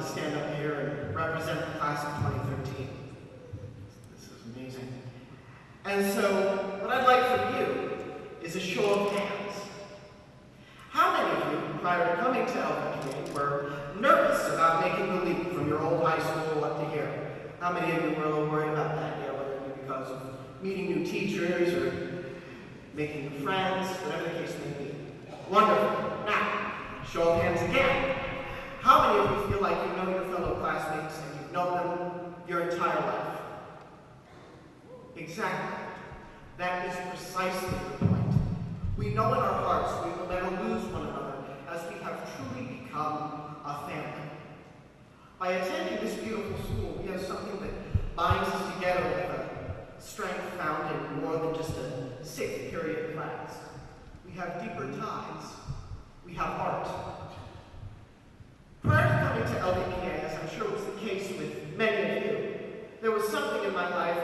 stand up here and represent the class of 2013. This is amazing. And so, what I'd like from you is a show of hands. How many of you, prior to coming to LVPA, were nervous about making the leap from your old high school up to here? How many of you were a little worried about that, whether it be because of meeting new teachers or making new friends, whatever the case may be? Wonderful. Now, show of hands again. How many of you feel like you know your fellow classmates and you've known them your entire life? Exactly. That is precisely the point. We know in our hearts we will never lose one another as we have truly become a family. By attending this beautiful school, we have something that binds us together with a strength found in more than just a sixth period class. We have deeper ties. We have art. Prior to coming to LVPA, as I'm sure was the case with many of you, there was something in my life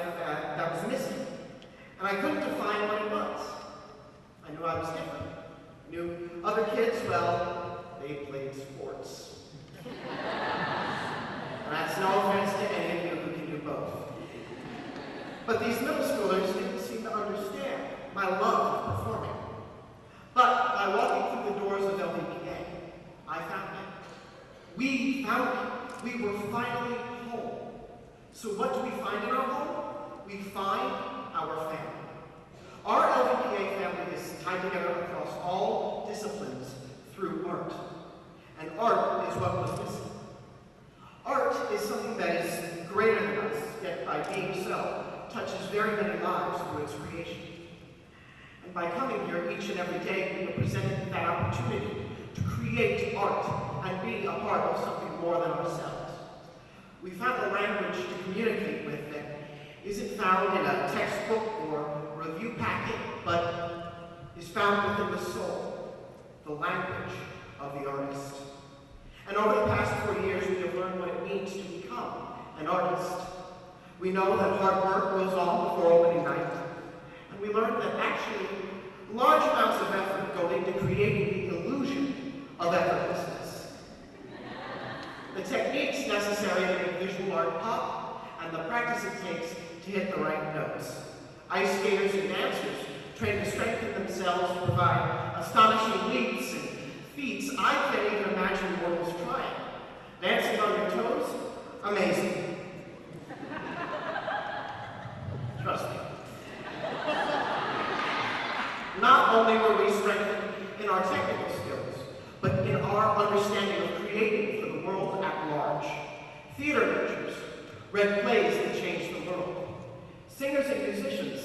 that was missing, and I couldn't define what it was. I knew I was different. I knew other kids, well, they played sports. And that's no offense to any of you who can do both. But these middle schoolers didn't seem to understand my love of performing. But by walking through the doors of LVPA, I found it. We found it. We were finally home. So what do we find in our home? We find our family. Our LVPA family is tied together across all disciplines through art. And art is what was missing. Art is something that is greater than us, yet by being so, touches very many lives through its creation. And by coming here each and every day, we are presented that opportunity to create art and be a part of something more than ourselves. We found a language to communicate with that isn't found in a textbook or review packet, but is found within the soul, the language of the artist. And over the past 4 years, we have learned what it means to become an artist. We know that hard work goes on before opening night, and we learned that actually large amounts of effort go into creating the illusion of effortlessness. The techniques necessary to make visual art pop, and the practice it takes to hit the right notes. Ice skaters and dancers train to strengthen themselves to provide astonishing leaps and feats I can't even imagine mortals trying. Dancing on your toes? Amazing. Trust me. Not only were we strengthened in our technical skills, but in our understanding of creating for the world at large. Theater majors read plays that changed the world. Singers and musicians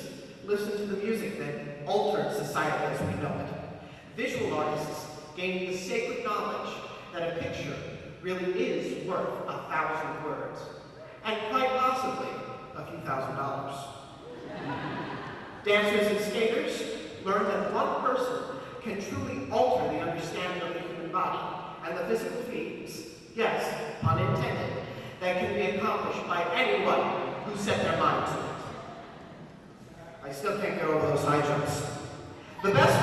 listened to the music that altered society as we know it. Visual artists gained the sacred knowledge that a picture really is worth 1,000 words, and quite possibly a few $1,000. Dancers and skaters learned that one person can truly alter the understanding of the human body and the physical feats, yes, pun intended, that can be accomplished by anyone who set their mind to it. I still can't get over those high jumps. The best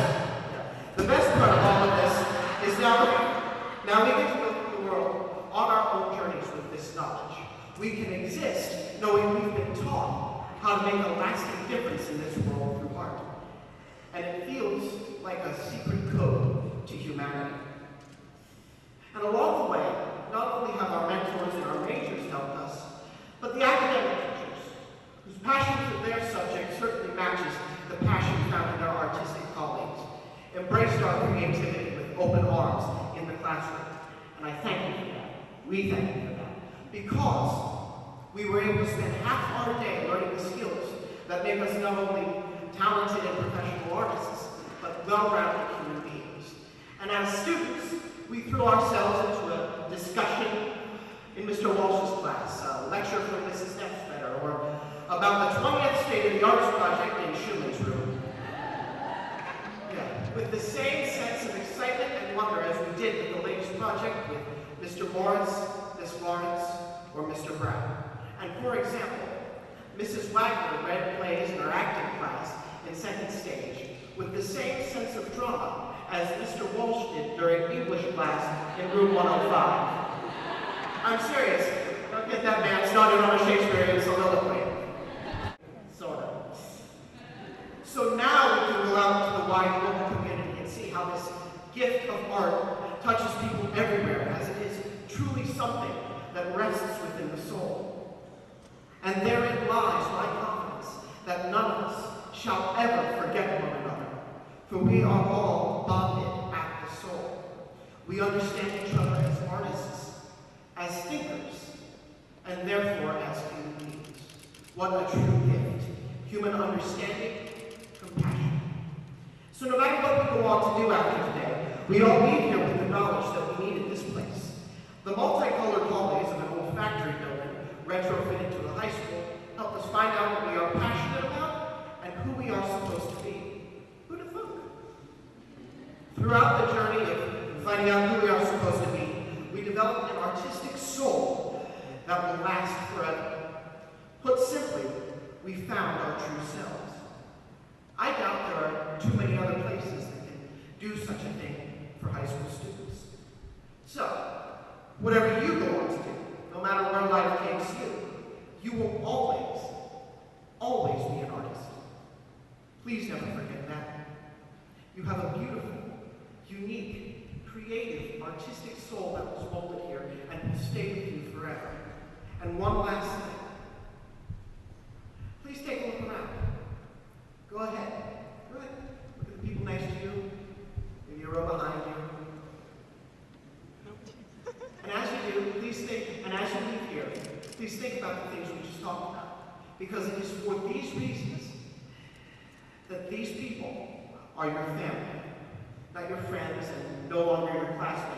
part of all of this is now we get to go through the world on our own journeys with this knowledge. We can exist knowing we've been taught how to make a lasting difference in this world through art. And it feels like a secret code to humanity. And along the way, not only have our mentors and our majors helped us, but the academic teachers, whose passion for their subject certainly matches the passion found in our artistic colleagues, embraced our creativity with open arms in the classroom. And I thank you for that. We thank you for that. Because we were able to spend half our day learning the skills that make us not only talented and professional artists, but well-rounded human beings. And as students, we threw ourselves into a discussion in Mr. Walsh's class, a lecture from Mrs. Neffsbetter, or about the 20th State of the Arts Project in Schumann's room. Yeah, with the same sense of excitement and wonder as we did with the latest project with Mr. Morris, Miss Lawrence, or Mr. Brown. And for example, Mrs. Wagner read plays in her acting class in second stage with the same sense of drama as Mr. Walsh did during English class in room 105. I'm serious. Don't get that man started on a Shakespearean soliloquy. Sort of. So now we can go out to the wide global community and see how this gift of art touches people everywhere, as it is truly something that rests within the soul. And therein lies my confidence that none of us shall ever forget one another, for we are all bonded at the soul. We understand each other as artists, as thinkers, and therefore as human beings. What a true gift. Human understanding, compassion. So no matter what we go on to do after today, we all leave here with the knowledge that we need in this place. The multicolored hallways of an old factory building, retrofitted to a high school, help us find out what we are passionate about and who we are supposed to be. Who'd have thunk? Throughout the journey of finding out who we are supposed to be, we develop an artistic soul that will last forever. Put simply, we found our true selves. I doubt there are too many other places that can do such a thing for high school students. So, whatever you go on to do, no matter where life takes you, you will always, always be an artist. Please never forget that. You have a beautiful, unique, creative, artistic soul that was molded here and will stay with you forever. And one last thing. Please take a look around. Go ahead. Go ahead. Look at the people next to you, maybe a row behind you. And as you do, please think, and as you leave here, please think about the things we just talked about. Because it is for these reasons that these people are your family, not your friends and no longer your classmates.